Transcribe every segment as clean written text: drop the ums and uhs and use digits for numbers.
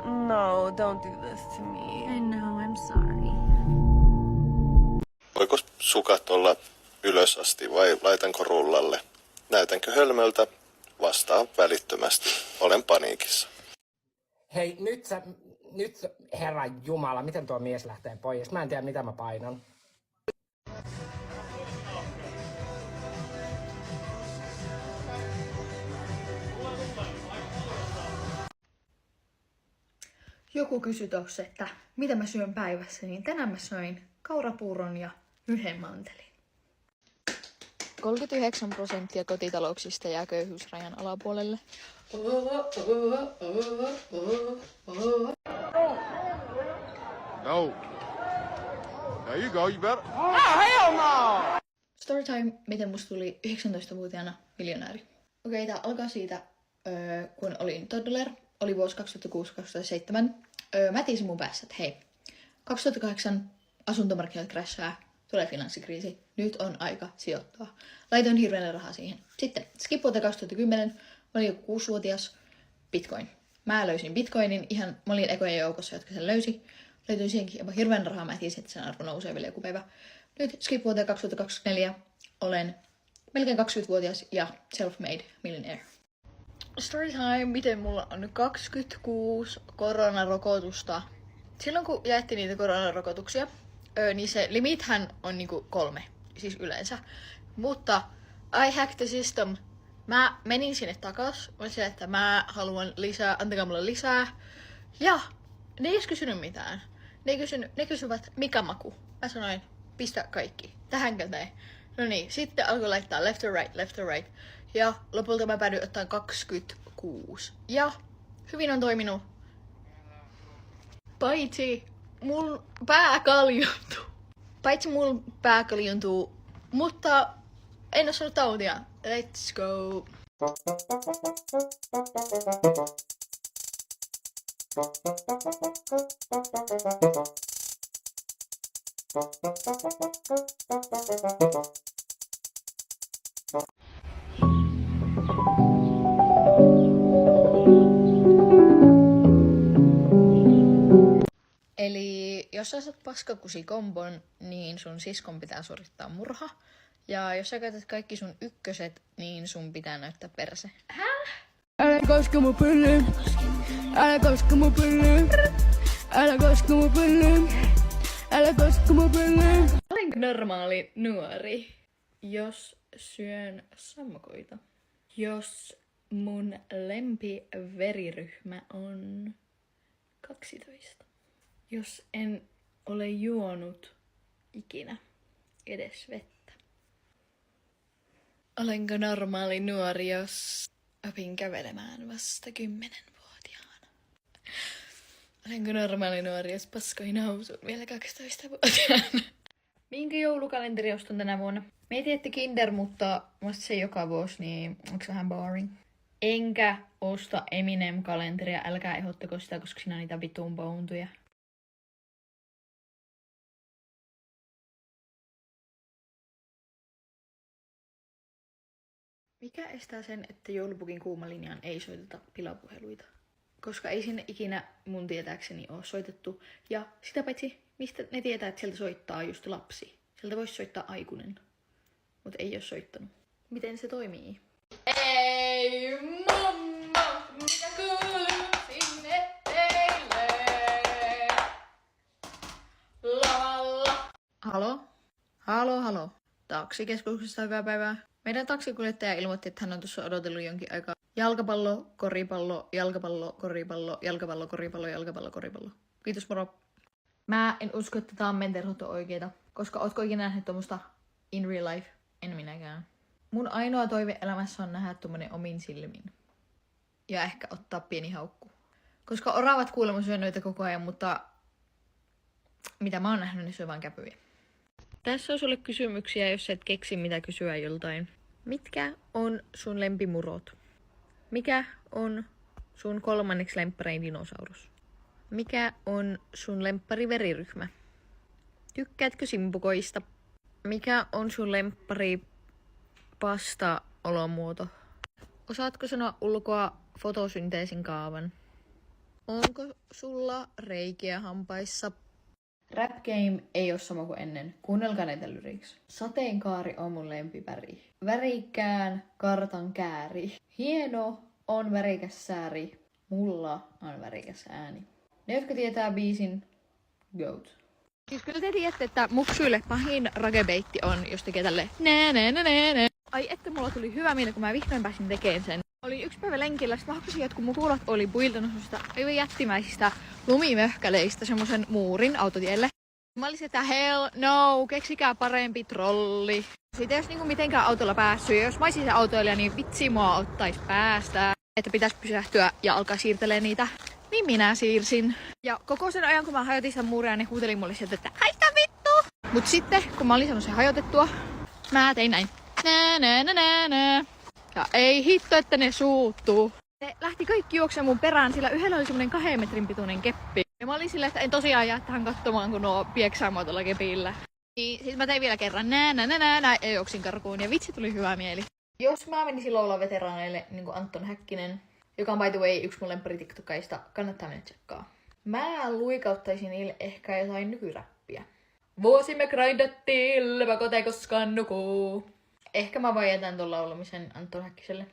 No, don't do this to me. I know, I'm sorry. Voiko sukat olla ylös asti vai laitanko rullalle? Näytänkö hölmöltä? Vastaa välittömästi. Olen paniikissa. Hei, nyt herra jumala, miten tuo mies lähtee pois? Mä en tiedä mitä mä painan. Joku kysyi tossa, että mitä mä syön päivässä, niin tänään mä söin kaurapuuron ja yhden mantelin. 39% kotitalouksista jää köyhyysrajan alapuolelle. No. There you go, you better. Storytime, miten musta tuli 19-vuotiaana miljonääri. Okei, tää alkaa siitä, kun olin toddler, oli vuosi 2006-2007. Mä tiesin mun päässä, että hei, 2008 asuntomarkkinat crashaa, tulee finanssikriisi, nyt on aika sijoittaa. Laitoin hirveän rahaa siihen. Sitten skip vuoteen 2010, mä olin joku 6-vuotias, Bitcoin. Mä löysin Bitcoinin, mä olin ekojen joukossa, jotka sen löysi. Laitoin siihenkin jopa hirveän rahaa, mä tiesin, että sen arvo nousee vielä joku päivä. Nyt skip vuoteen 2024, olen melkein 20-vuotias ja self-made millionaire. Storytime, miten mulla on 26 koronarokotusta. Silloin kun jaettiin niitä koronarokotuksia, niin se limithän on niinku 3, siis yleensä. Mutta I hacked the system. Mä menin sinne takas, mä sanoin, että mä haluan lisää, antakaa mulle lisää. Ja ne ei edes kysynyt mitään. Ne kysyvät, mikä maku. Mä sanoin, pistä kaikki. Tähänkö te? No niin, sitten alkoi laittaa left or right, left or right. Ja lopulta mä päädyin ottaa 26. Ja hyvin on toiminut. Paitsi mun pää kaljuntuu. Mutta en oo saanut tautia. Let's go. Eli jos sä saat paskakusikombon, niin sun siskon pitää suorittaa murha. Ja jos sä käytät kaikki sun ykköset, niin sun pitää näyttää perse. Älä koske mun pyllyyn. Älä koske mun pyllyyn. Älä koske mun pyllyyn. Älä koske mun pyllyyn. Olenko normaali nuori, jos syön sammakoita? Jos mun lempiveriryhmä on 12. Jos en ole juonut ikinä edes vettä. Olenko normaali nuori, jos opin kävelemään vasta 10-vuotiaana? Olenko normaali nuori, jos paskoin housuun vielä 12-vuotiaana? Minkä joulukalenteri ostan tänä vuonna? Me ei tietty Kinder, mutta musta se joka vuosi, niin onks vähän boring? Enkä osta Eminem-kalenteria, älkää ehdottako sitä, koska siinä on niitä vitun pountuja. Mikä estää sen, että joulupukin kuumalinjaan ei soiteta pilapuheluita? Koska ei sinne ikinä mun tietääkseni ole soitettu. Ja sitä paitsi, mistä ne tietää, että sieltä soittaa just lapsi. Sieltä voisi soittaa aikuinen. Mutta ei ole soittanut. Miten se toimii? Ei mamma, mitä kuuluu sinne teille? Lavalla. Halo. Taksikeskuksesta hyvää päivää. Meidän taksikuljettaja ilmoitti, että hän on tuossa odotellut jonkin aikaa. Jalkapallo, koripallo, jalkapallo, koripallo, jalkapallo, koripallo, jalkapallo, koripallo. Kiitos, moro. Mä en usko, että tää on menterhot on oikeeta, koska ootko ikinä nähnyt tuommoista in real life? En minäkään. Mun ainoa toive elämässä on nähdä tommonen omin silmin. Ja ehkä ottaa pieni haukku. Koska oravat kuulemma syö noita koko ajan, mutta mitä mä oon nähnyt, niin syö vaan käpyjä. Tässä on sulle kysymyksiä, jos et keksi mitä kysyä joltain. Mitkä on sun lempimurot? Mikä on sun kolmanneksi lempparein dinosaurus? Mikä on sun lemppari veriryhmä? Tykkäätkö simpukoista? Mikä on sun lemppari pasta-olomuoto? Osaatko sanoa ulkoa fotosynteesin kaavan? Onko sulla reikiä hampaissa? Rap game ei ole sama kuin ennen. Kuunnelkaa näitä lyrics. Sateenkaari on mun lempiväri. Värikään kartan kääri. Hieno on värikäs sääri. Mulla on värikäs ääni. Ne, jotka tietää biisin, goat. Siis kyllä te tiedätte, että muksuille pahin ragebeitti on, jos tekee tälleen nää. Ai että mulla tuli hyvä mieli, kun mä vihdoin pääsin tekemään sen. Oli yksi päivä lenkillä, sit mä hakkasin, että kun mun kuulat oli buildannut semmoista aivan jättimäisistä lumimöhkäleistä semmosen muurin autotielle. Mä olisin, että hell no, keksikää parempi trolli. Siitä ei olisi niinku mitenkään autolla päässyt, ja jos mä olisin se autoilija, niin vitsi mua ottais päästä. Että pitäisi pysähtyä ja alkaa siirtelee niitä. Niin minä siirsin. Ja koko sen ajan, kun mä hajotin sitä muuria, niin huutelin mulle sieltä, että haista vittu! Mut sitten, kun mä olin saanut sen hajotettua, mä tein näin. Nää. Ja ei hitto, että ne suuttuu. Ne lähti kaikki juoksemaan mun perään, sillä yhdellä oli semmonen 2 metrin pituinen keppi. Ja mä olin silleen, että en tosiaan jää tähän katsomaan, kun nuo pieksää mua tuolla kepillä. Niin sit mä tein vielä kerran nää, ja juoksin karkuun. Ja vitsi, tuli hyvä mieli. Jos mä menisin laulaa veteraaneille, niin kuin Anton Häkkinen, joka on by the way yksi mun lemppari TikTokista, kannattaa mennä tsekkaa. Mä luikauttaisin niille ehkä jotain nykyräppiä. Vuosi me grindattiin, leväkote koskaan nukuu. Ehkä mä vaan jätän ton laulamisen Anton Häkkiselle.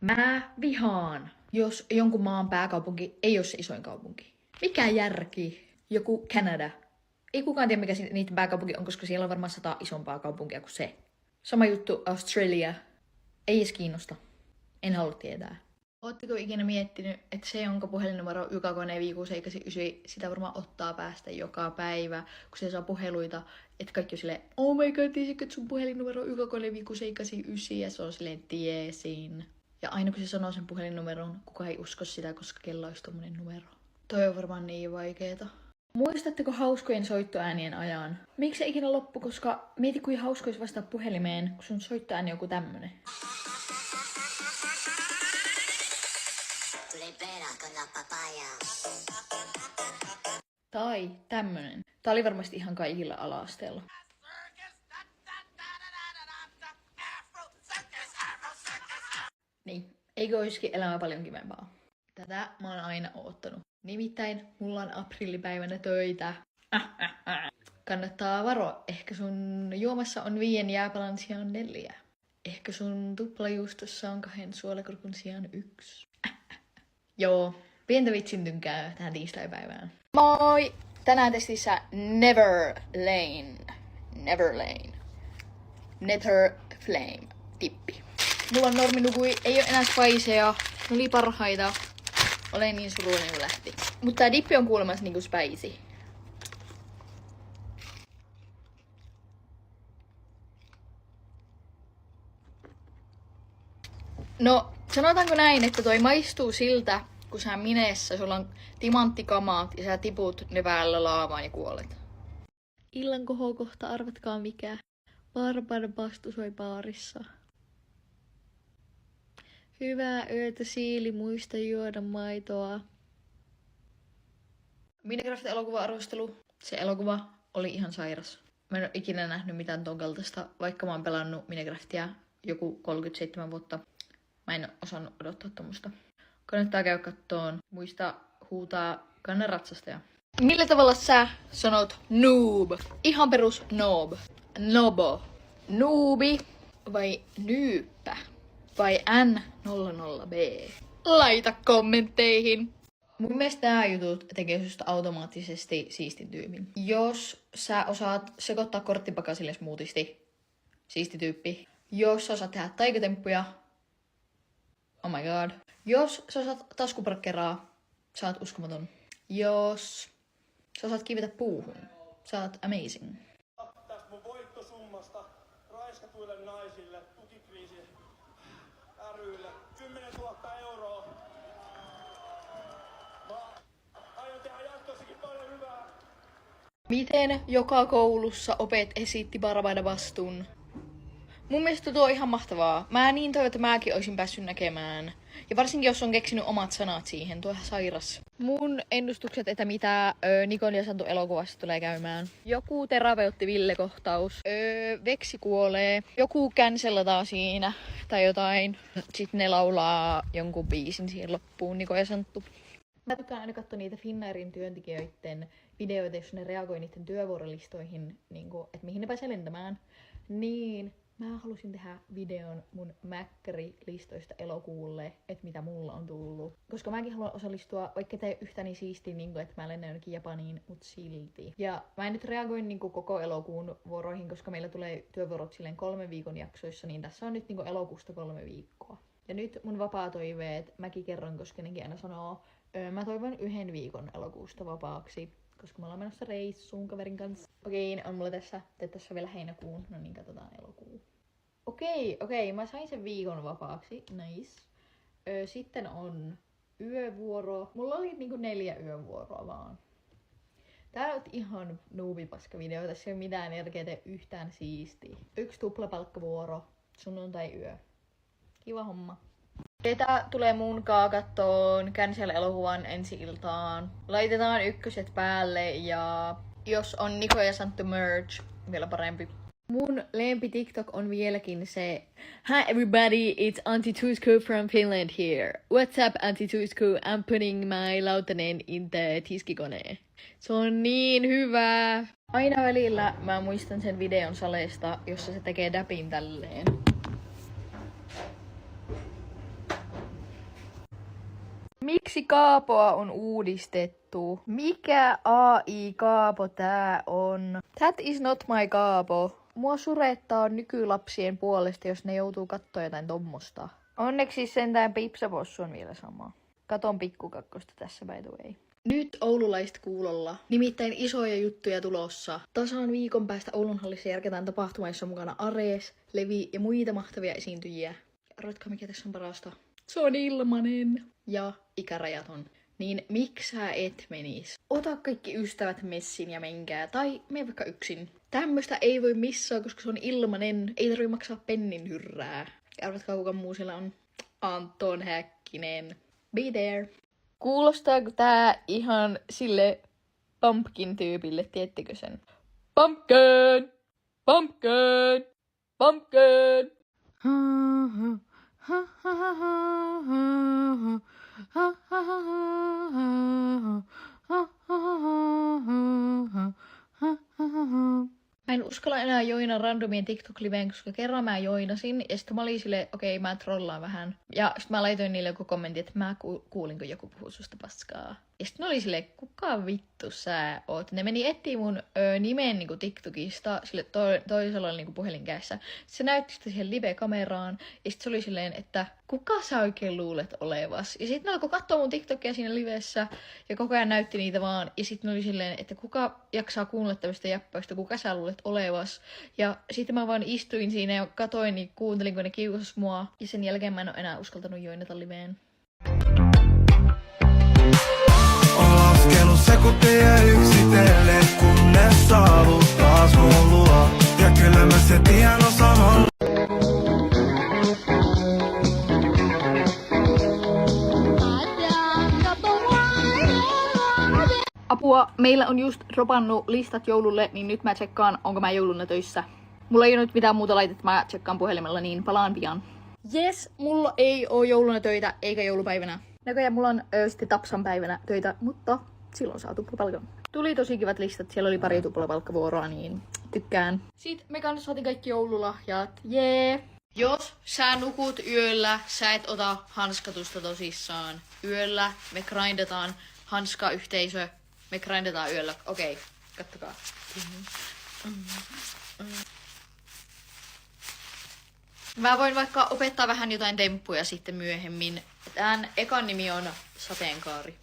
Mä vihaan, jos jonkun maan pääkaupunki ei ole se isoin kaupunki. Mikä järki? Joku Kanada. Ei kukaan tiedä, mikä niiden pääkaupunki on, koska siellä on varmaan 100 isompaa kaupunkia kuin se. Sama juttu Australia. Ei edes kiinnosta. En halua tietää. Ootteko ikinä miettinyt, että se, jonka puhelinnumero YKKN 5689, sitä varmaan ottaa päästä joka päivä, kun se saa puheluita, että kaikki on silleen, oh my god, tiesitkö, että sun puhelinnumero on YKKN 5689, ja se on silleen, tiesin. Ja aina kun se sanoo sen puhelinnumeron, kukaan ei usko sitä, koska kello olisi tommonen numero. Toi on varmaan niin vaikeeta. Muistatteko hauskojen soittoäänien ajan? Miksi se ikinä loppu, koska mieti kuin hauska olisi vastaa puhelimeen, kun sun soittoääni on joku tämmönen. Tai tämmönen. Tää oli varmasti ihan kaikilla ala-asteella. Niin, eikö olisikin elämä paljon kivempaa? Tätä mä oon aina oottanut. Nimittäin mulla on aprillipäivänä töitä. Kannattaa varoa. Ehkä sun juomassa on 5 jääpalan sijaan 4. Ehkä sun tuplajuustossa on 2 suolakurkun sijaan 1. Joo, pientä vitsintynkää tähän tiistaipäivään. Moi! Tänään testissä Nether Flame tippi. Mulla on norminukui, ei oo enää spiceja, ne oli parhaita. Olen niin surullinen kun lähti. Mutta tää dippi on kuulemma niinku spicy. No, sanotaanko näin, että toi maistuu siltä, kun sä mineessä, sulla on timanttikamat ja sä tiput ne päällä laavaan ja kuolet. Illan kohokohta, arvatkaa mikä. Barbabastu soi baarissa. Hyvää yötä Siili, muista juoda maitoa. Minecraft-elokuva-arvostelu. Se elokuva oli ihan sairas. Mä en oo ikinä nähnyt mitään ton kaltaista, vaikka mä oon pelannut Minecraftia joku 37 vuotta. Mä en osannut odottaa tommoista. Kannattaa käydä kattoon. Muista huutaa kannanratsastaja. Millä tavalla sä sanot noob? Ihan perus noob. Nobo. Noobi vai nyyppä? Vai N00B? Laita kommentteihin. Mun mielestä nämä jutut tekee susta automaattisesti siistin tyypin. Jos sä osaat sekoittaa korttipakasille smoothisti, siisti tyyppi. Jos sä osaat tehdä taikatemppuja, oh my god. Jos sä osaat taskuparkkeraa, sä oot uskomaton. Jos sä osaat kivetä puuhun, sä oot amazing. Tästä mun voittosummasta raiskatuille naisille, tukikriisi rylle, 10 000 euroa. Mä aion tehdä jatkossakin paljon hyvää. Miten joka koulussa opet esitti Barbadabastun? Mun mielestä tuo on ihan mahtavaa. Mä niin toivon, että mäkin olisin päässyt näkemään. Ja varsinkin, jos on keksinyt omat sanat siihen. Tuo on ihan sairas. Mun ennustukset, että mitä Nikon ja Santu elokuvassa tulee käymään. Joku terapeutti Ville-kohtaus. Veksi kuolee. Joku cancelataan siinä. Tai jotain. Sitten ne laulaa jonkun biisin siihen loppuun, Niko ja Santtu. Mä tykkään aina katsoa niitä Finnairin työntekijöiden videoita, jos ne reagoi niiden työvuorolistoihin, niin kuin, että mihin ne pääsee lentämään. Niin mä halusin tehdä videon mun mäkkäri-listoista elokuulle, että mitä mulla on tullut. Koska mäkin haluan osallistua, vaikka tee yhtä niin siistiä, niin että mä lennän jonnekin Japaniin, mut silti. Ja mä en nyt reagoin niin koko elokuun vuoroihin, koska meillä tulee työvuorot silleen 3 viikon jaksoissa, niin tässä on nyt niin elokuusta 3 viikkoa. Ja nyt mun vapaa-toiveet, mäkin kerron, koska nekin aina sanoo, mä toivon 1 viikon elokuusta vapaaksi, koska me ollaan menossa reissuun kaverin kanssa. Okei, on mulla tässä vielä heinäkuun, no niin katsotaan elokuu. Okei, mä sain sen viikon vapaaksi, nice. Sitten on yövuoro, mulla oli niinku 4 yövuoroa vaan. Tää on ihan nuubipaska video, tässä ei ole mitään järkeä tee yhtään siistiä. 1 tuplapalkkavuoro, sunnuntai-yö. Kiva homma. Ketä tulee munkaan kattoon Cancel-elokuvan ensi-iltaan? Laitetaan 1 päälle ja jos on Niko ja Santtu merch, vielä parempi. Mun lempi TikTok on vieläkin se Hi everybody, it's Auntie Tuisku from Finland here. What's up Auntie Tuisku? I'm putting my lautanen in the tiskikone. Se on niin hyvä. Aina välillä mä muistan sen videon Salesta, jossa se tekee dapin tälleen. Miksi Kaapoa on uudistettu? Mikä AI-Kaapo tää on? That is not my Kaapo. Mua surettaa nykylapsien puolesta, jos ne joutuu kattoo jotain tommosta. Onneksi sentään Pipsapossu on vielä sama. Katon Pikkukakkosta tässä by the way. Nyt oululaiset kuulolla. Nimittäin isoja juttuja tulossa. Tasan viikon päästä Oulun hallissa järkätään tapahtuma, jossa on mukana Ares, Levi ja muita mahtavia esiintyjiä. Arvatkaa mikä tässä on parasta. Se on ilmanen. Ja ikärajaton. Niin miksi sä et menis? Ota kaikki ystävät messin ja menkää. Tai mene vaikka yksin. Tämmöstä ei voi missään, koska se on ilmanen. Ei tarvitse maksaa pennin hyrrää. Arvatkaa kuka muu siellä on. Anton Häkkinen. Be there. Kuulostaako tää ihan sille pumpkin-tyypille, tiettekö sen? Pumpkin! Pumpkin! Pumpkin! Mä en uskalla enää joina randomien TikTok-liveen, koska kerran mä joinasin ja sitten mä olin silleen, okei, mä trollaan vähän. Ja sitten mä laitoin niille joku kommentti, että mä kuulin, kun joku puhuu susta paskaa. Ja sitten ne oli silleen, kuka vittu sä oot? Ne meni etsiä mun nimen niinku TikTokista, sille toisella oli niinku puhelinkäessä. Se näytti sitä siihen live-kameraan ja sitten se oli silleen, että kuka sä oikein luulet olevas? Ja sitten ne alkoi katsoa mun TikTokia siinä livessä ja koko ajan näytti niitä vaan. Ja sitten ne oli silleen, että kuka jaksaa kuunnella tämmöistä jäppäystä, kuka sä luulet olevas? Ja sitten mä vaan istuin siinä ja katoin, niin kuuntelin, kun ne kiusas mua. Ja sen jälkeen mä en ole enää uskaltanut joinata liveen. On laskenut sekuntia yksitellen, kunnes saavut taas mun luo. Ja kyllä mä se tiedän osan. Apua, meillä on just dropannut listat joululle, niin nyt mä tsekkaan, onko mä jouluna töissä. Mulla ei ole nyt mitään muuta laitetta, mä tsekkaan puhelimella, niin palaan pian. Yes, mulla ei oo jouluna töitä, eikä joulupäivänä. Näköjään mulla on sitten Tapsan päivänä töitä, mutta silloin saa tuplapalkan. Tuli tosi kivat listat, siellä oli pari tuplapalkkavuoroa, niin tykkään. Sitten me kanssa saatiin kaikki joululahjat, jee! Jos sä nukut yöllä, sä et ota hanskatusta tosissaan. Yöllä me grindataan hanskayhteisö. Me grindataan yöllä. Okei, kattokaa. Mä voin vaikka opettaa vähän jotain temppuja sitten myöhemmin. Tän ekan nimi on Sateenkaari.